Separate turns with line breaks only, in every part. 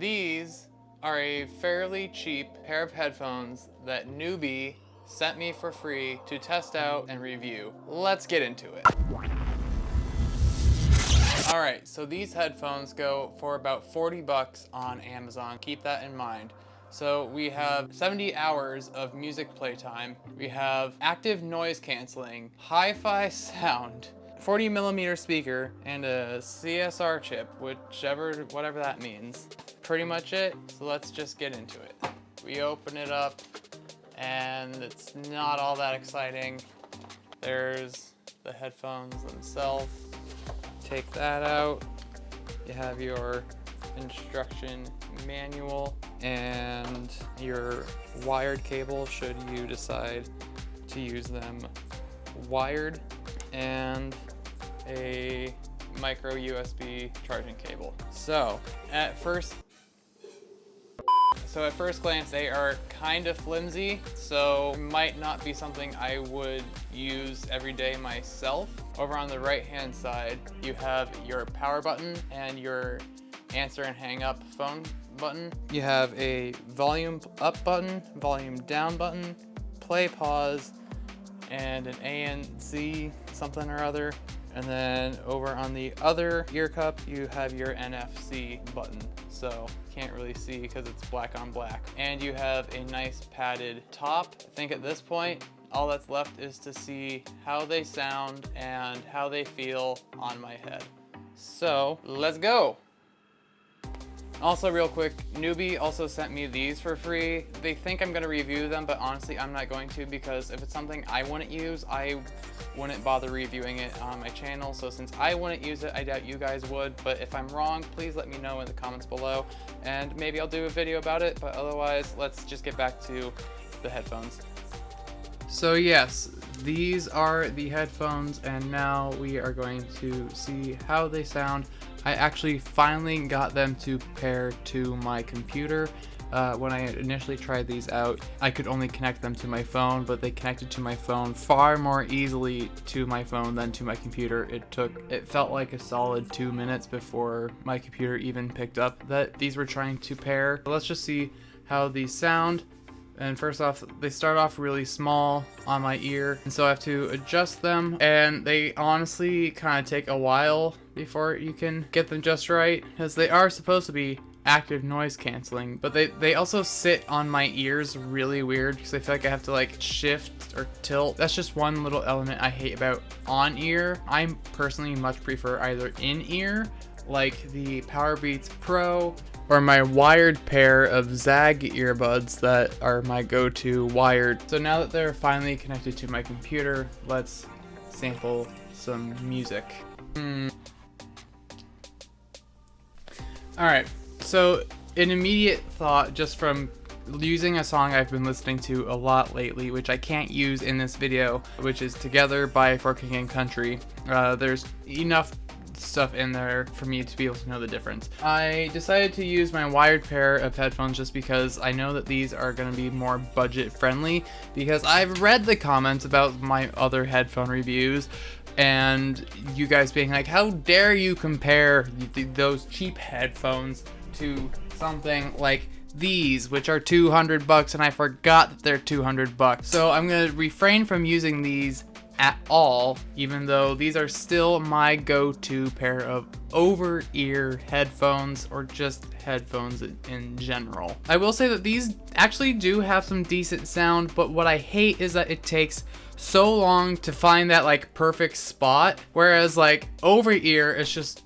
These are a fairly cheap pair of headphones that NewBee sent me for free to test out and review. Let's get into it. Alright, so these headphones go for about 40 bucks on Amazon. Keep that in mind. So we have 70 hours of music playtime. We have active noise canceling, hi-fi sound, 40mm speaker, and a CSR chip, whatever that means. Pretty much it, so let's just get into it. We open it up, and it's not all that exciting. There's the headphones themselves. Take that out. You have your instruction manual and your wired cable should you decide to use them wired, and a micro USB charging cable. So at first glance, they are kind of flimsy, so might not be something I would use every day myself. Over on the right hand side, you have your power button and your answer and hang up phone button. You have a volume up button, volume down button, play pause, and an ANC something or other. And then over on the other ear cup, you have your NFC button. So can't really see because it's black on black. And you have a nice padded top. I think at this point, all that's left is to see how they sound and how they feel on my head. So let's go. Also real quick, NewBee also sent me these for free. They think I'm gonna review them, but honestly I'm not going to, because if it's something I wouldn't use, I wouldn't bother reviewing it on my channel. So since I wouldn't use it, I doubt you guys would. But if I'm wrong, please let me know in the comments below, and maybe I'll do a video about it. But otherwise, let's just get back to the headphones. So yes, these are the headphones, and now we are going to see how they sound. I actually finally got them to pair to my computer. When I initially tried these out, I could only connect them to my phone, but they connected to my phone far more easily to my phone than to my computer. It felt like a solid 2 minutes before my computer even picked up that these were trying to pair. Let's just see how these sound. And first off, they start off really small on my ear, and so I have to adjust them, and they honestly kind of take a while before you can get them just right, because they are supposed to be active noise canceling, but they also sit on my ears really weird, because I feel like I have to like shift or tilt. That's just one little element I hate about on ear. I personally much prefer either in ear, like the Powerbeats Pro, or my wired pair of Zag earbuds that are my go-to wired. So now that they're finally connected to my computer, let's sample some music. Alright, so an immediate thought just from using a song I've been listening to a lot lately, which I can't use in this video, which is Together by For King and Country. There's enough stuff in there for me to be able to know the difference. I decided to use my wired pair of headphones just because I know that these are going to be more budget friendly, because I've read the comments about my other headphone reviews and you guys being like, how dare you compare those cheap headphones to something like these, which are 200 bucks, and I forgot that they're 200 bucks. So I'm going to refrain from using these at all, even though these are still my go-to pair of over-ear headphones, or just headphones in general. I will say that these actually do have some decent sound, but what I hate is that it takes so long to find that like perfect spot, whereas like over-ear, it's just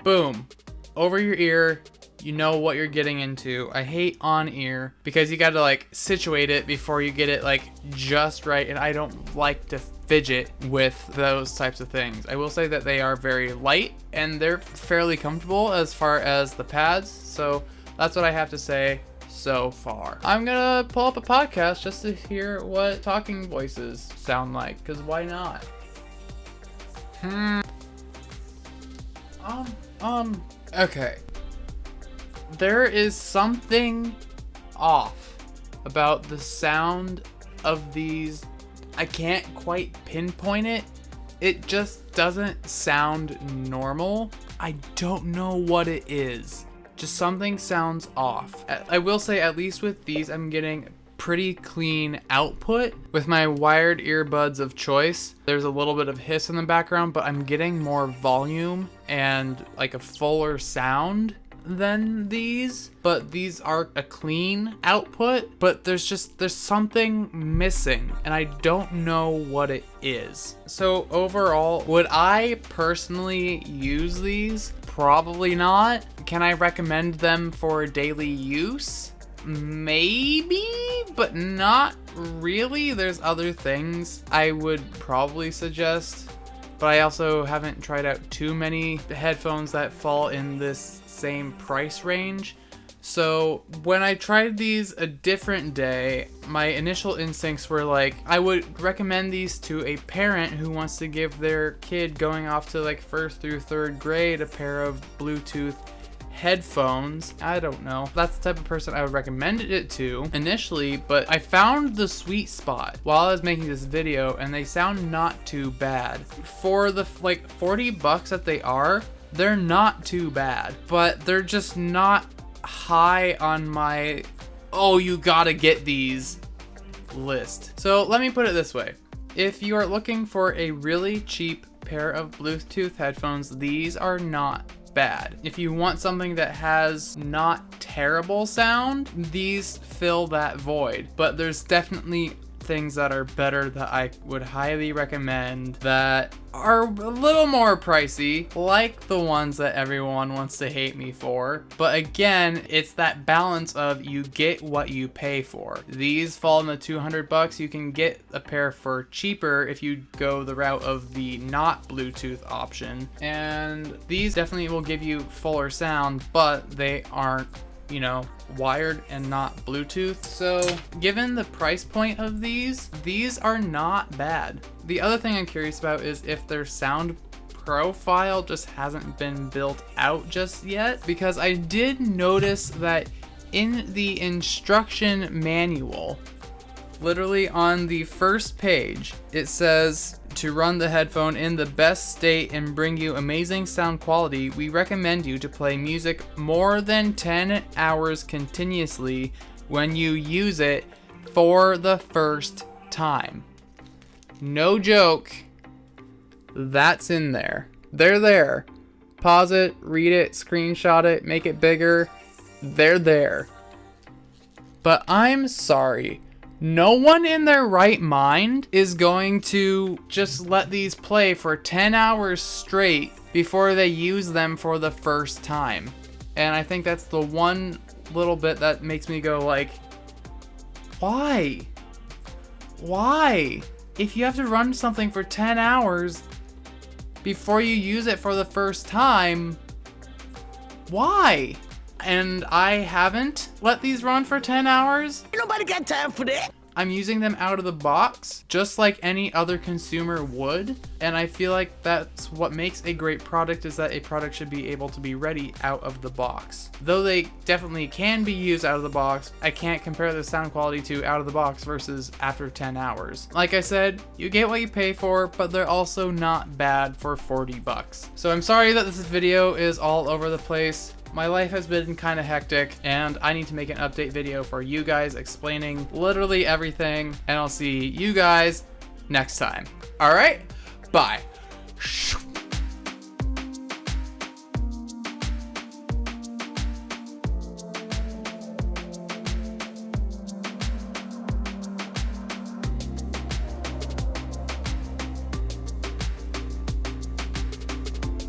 boom, over your ear, you know what you're getting into. I hate on ear because you gotta like situate it before you get it like just right, and I don't like to fidget with those types of things. I will say that they are very light and they're fairly comfortable as far as the pads, so that's what I have to say so far. I'm gonna pull up a podcast just to hear what talking voices sound like, because why not? Okay. There is something off about the sound of these. I can't quite pinpoint it. It just doesn't sound normal. I don't know what it is. just something sounds off. I will say, at least with these, I'm getting pretty clean output. With my wired earbuds of choice, there's a little bit of hiss in the background, but I'm getting more volume and like a fuller sound than these. But these are a clean output, but there's something missing and I don't know what it is. So overall, would I personally use these? Probably not. Can I recommend them for daily use? Maybe, but not really. There's other things I would probably suggest, but I also haven't tried out too many headphones that fall in this same price range. So when I tried these a different day, my initial instincts were like, I would recommend these to a parent who wants to give their kid going off to like 1st through 3rd grade a pair of Bluetooth headphones. I don't know. That's the type of person I would recommend it to initially, but I found the sweet spot while I was making this video and they sound not too bad. For the like $40 that they are, they're not too bad, but they're just not high on my, oh, you gotta get these list. So let me put it this way. If you are looking for a really cheap pair of Bluetooth headphones, these are not bad. If you want something that has not terrible sound, these fill that void. But there's definitely things that are better that I would highly recommend that are a little more pricey, like the ones that everyone wants to hate me for. But again, it's that balance of you get what you pay for. These fall in the $200. You can get a pair for cheaper if you go the route of the not Bluetooth option. And these definitely will give you fuller sound, but they aren't, you know, wired and not Bluetooth. So given the price point of these are not bad. The other thing I'm curious about is if their sound profile just hasn't been built out just yet, because I did notice that in the instruction manual, literally on the first page, it says, to run the headphone in the best state and bring you amazing sound quality, we recommend you to play music more than 10 hours continuously when you use it for the first time. No joke. That's in there. They're there. Pause it, read it, screenshot it, make it bigger. They're there. But I'm sorry. No one in their right mind is going to just let these play for 10 hours straight before they use them for the first time. And I think that's the one little bit that makes me go like, why? Why? If you have to run something for 10 hours before you use it for the first time, why? And I haven't let these run for 10 hours.
Ain't nobody got time for that.
I'm using them out of the box, just like any other consumer would. And I feel like that's what makes a great product, is that a product should be able to be ready out of the box. Though they definitely can be used out of the box, I can't compare the sound quality to out of the box versus after 10 hours. Like I said, you get what you pay for, but they're also not bad for $40. So I'm sorry that this video is all over the place. My life has been kind of hectic and I need to make an update video for you guys explaining literally everything, and I'll see you guys next time. All right, bye.